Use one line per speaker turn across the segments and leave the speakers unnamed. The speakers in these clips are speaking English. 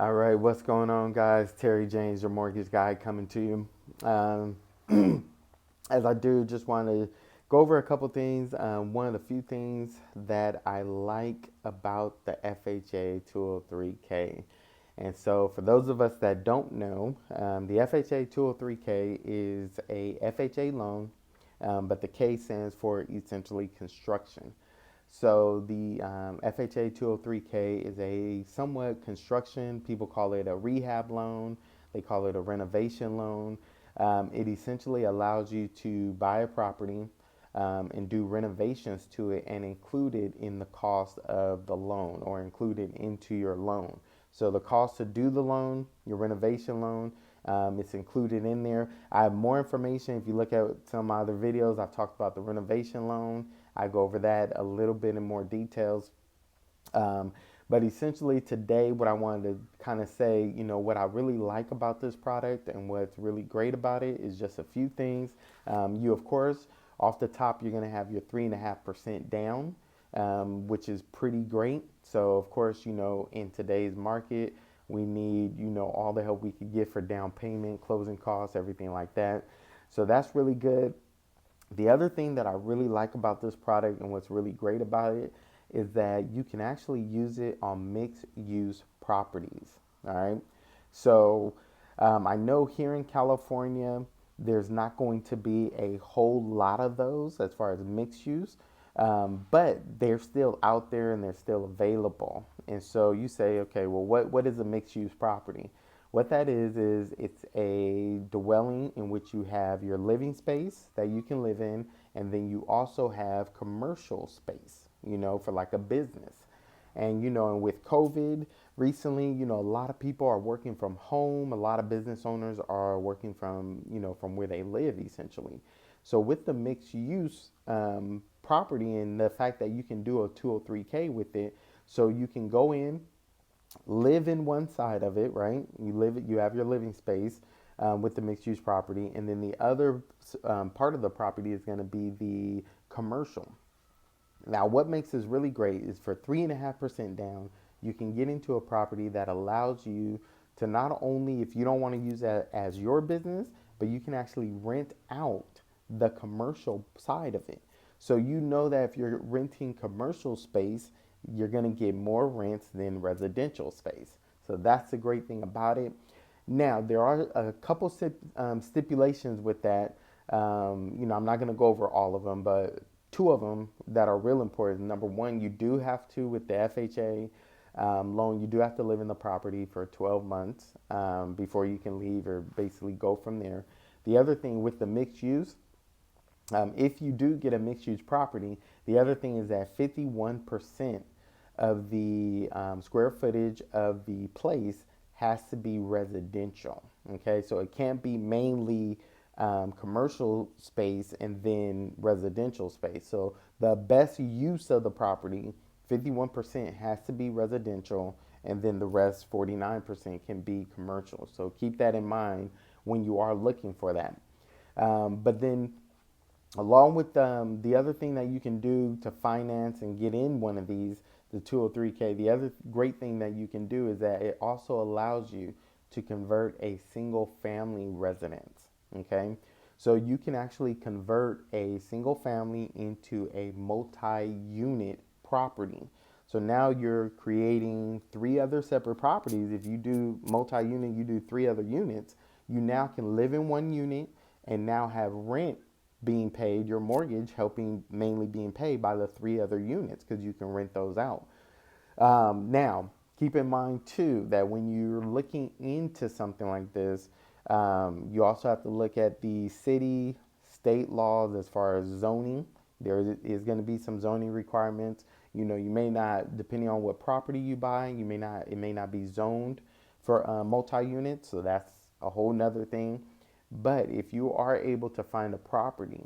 All right, what's going on, guys? Terry James, your mortgage guy, coming to you. Um, as I do, just want to go over a couple things. One of the few things that I like about the FHA 203K. And so, for those of us that don't know, the FHA 203K is a FHA loan, but the K stands for essentially construction. So the FHA 203K is a somewhat construction. People call it a rehab loan. They call it a renovation loan. It essentially allows you to buy a property and do renovations to it and include it in the cost of the loan or include it into your loan. So the cost to do the loan, your renovation loan, it's included in there. I have more information. If you look at some of my other videos, I've talked about the renovation loan. I go over that a little bit in more details. Um, but essentially today, what I wanted to kind of say, what I really like about this product and what's really great about it is just a few things. You, of course, off the top, you're going to have your 3.5% down, which is pretty great. So, of course, in today's market, we need, all the help we could get for down payment, closing costs, everything like that. So that's really good. The other thing that I really like about this product and what's really great about it is that you can actually use it on mixed use properties. All right. So I know here in California, there's not going to be a whole lot of those as far as mixed use, but they're still out there and they're still available. And so you say, okay, well, what is a mixed use property? What that is it's a dwelling in which you have your living space that you can live in, and then you also have commercial space, for like a business. And with COVID recently, a lot of people are working from home. A lot of business owners are working from where they live essentially. So with the mixed use property and the fact that you can do a 203K with it, so you can go in, live in one side of it, right? You have your living space with the mixed use property, and then the other part of the property is going to be the commercial. Now, what makes this really great is for 3.5% down, you can get into a property that allows you to not only, if you don't want to use that as your business, but you can actually rent out the commercial side of it. So you know that if you're renting commercial space, you're going to get more rents than residential space. So that's the great thing about it. Now, there are a couple stipulations with that. I'm not going to go over all of them, but two of them that are real important. Number one, you do have to, with the FHA loan, you do have to live in the property for 12 months before you can leave or basically go from there. The other thing with the mixed use, if you do get a mixed use property, the other thing is that 51% of the square footage of the place has to be residential. Okay, so it can't be mainly commercial space and then residential space. So the best use of the property, 51% has to be residential, and then the rest, 49%, can be commercial. So keep that in mind when you are looking for that. But then along with the other thing that you can do to finance and get in one of these, the 203K, the other great thing that you can do is that it also allows you to convert a single family residence. Okay, so you can actually convert a single family into a multi-unit property. So now you're creating three other separate properties. If you do multi-unit, you do three other units. You now can live in one unit and now have rent being paid, your mortgage helping mainly being paid by the three other units because you can rent those out. Now, keep in mind too that when you're looking into something like this, you also have to look at the city, state laws as far as zoning. There is going to be some zoning requirements. You may not, depending on what property you buy, it may not be zoned for multi-unit. So that's a whole nother thing. But if you are able to find a property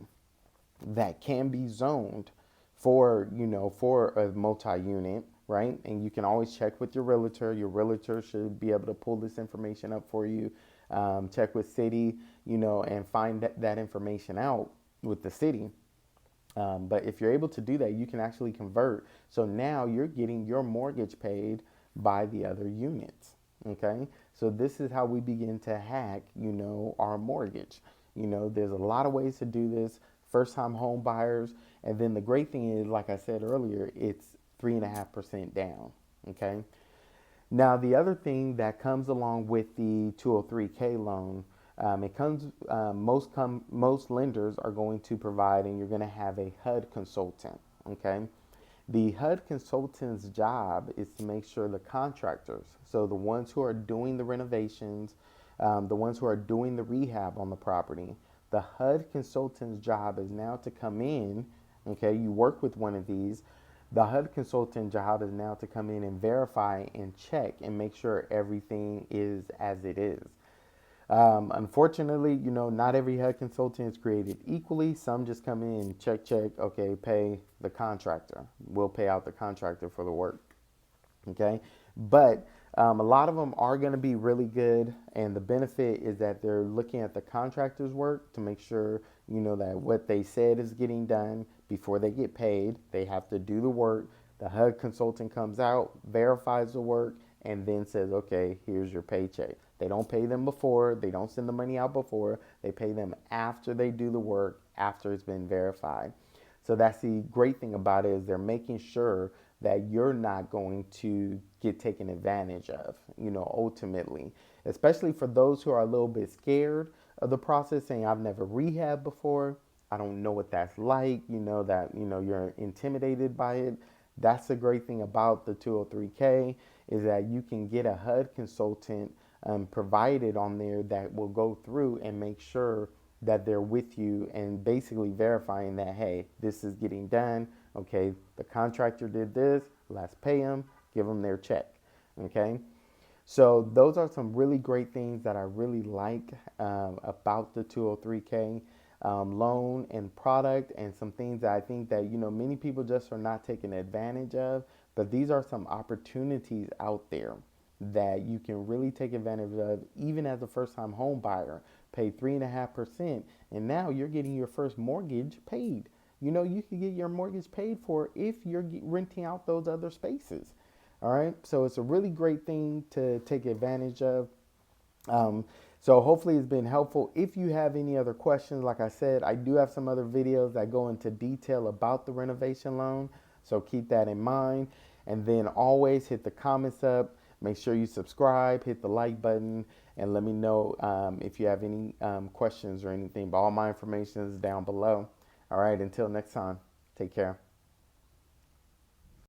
that can be zoned for a multi-unit, right? And you can always check with your realtor. Your realtor should be able to pull this information up for you. Check with city, and find that information out with the city. But if you're able to do that, you can actually convert. So now you're getting your mortgage paid by the other units. Okay, so this is how we begin to hack, our mortgage. There's a lot of ways to do this. First time home buyers, and then the great thing is, like I said earlier, it's 3.5% down. Okay. Now the other thing that comes along with the 203k loan, it comes most lenders are going to provide, and you're going to have a HUD consultant. Okay. The HUD consultant's job is to make sure the contractors, so the ones who are doing the renovations, the ones who are doing the rehab on the property, the HUD consultant's job is now to come in. Okay, you work with one of these. The HUD consultant job is now to come in and verify and check and make sure everything is as it is. Unfortunately, not every HUD consultant is created equally. Some just come in, check, okay, pay the contractor. We'll pay out the contractor for the work. Okay. But a lot of them are going to be really good. And the benefit is that they're looking at the contractor's work to make sure, that what they said is getting done before they get paid. They have to do the work. The HUD consultant comes out, verifies the work, and then says, okay, here's your paycheck. They don't pay them before. They don't send the money out before. They pay them after they do the work, after it's been verified. So that's the great thing about it, is they're making sure that you're not going to get taken advantage of, ultimately, especially for those who are a little bit scared of the process, saying, I've never rehabbed before. I don't know what that's like, you're intimidated by it. That's the great thing about the 203k, is that you can get a HUD consultant provided on there that will go through and make sure that they're with you and basically verifying that, hey, this is getting done. Okay, the contractor did this. Let's pay them, give them their check. Okay, so those are some really great things that I really like about the 203k loan and product, and some things that I think that many people just are not taking advantage of. But these are some opportunities out there that you can really take advantage of, even as a first-time home buyer. Pay 3.5%, and now you're getting your first mortgage paid. You can get your mortgage paid for if you're renting out those other spaces. All right, so it's a really great thing to take advantage of. So hopefully it's been helpful. If you have any other questions, like I said, I do have some other videos that go into detail about the renovation loan, so keep that in mind. And then always hit the comments up. Make sure you subscribe, hit the like button, and let me know if you have any questions or anything. But all my information is down below. All right, until next time, take care.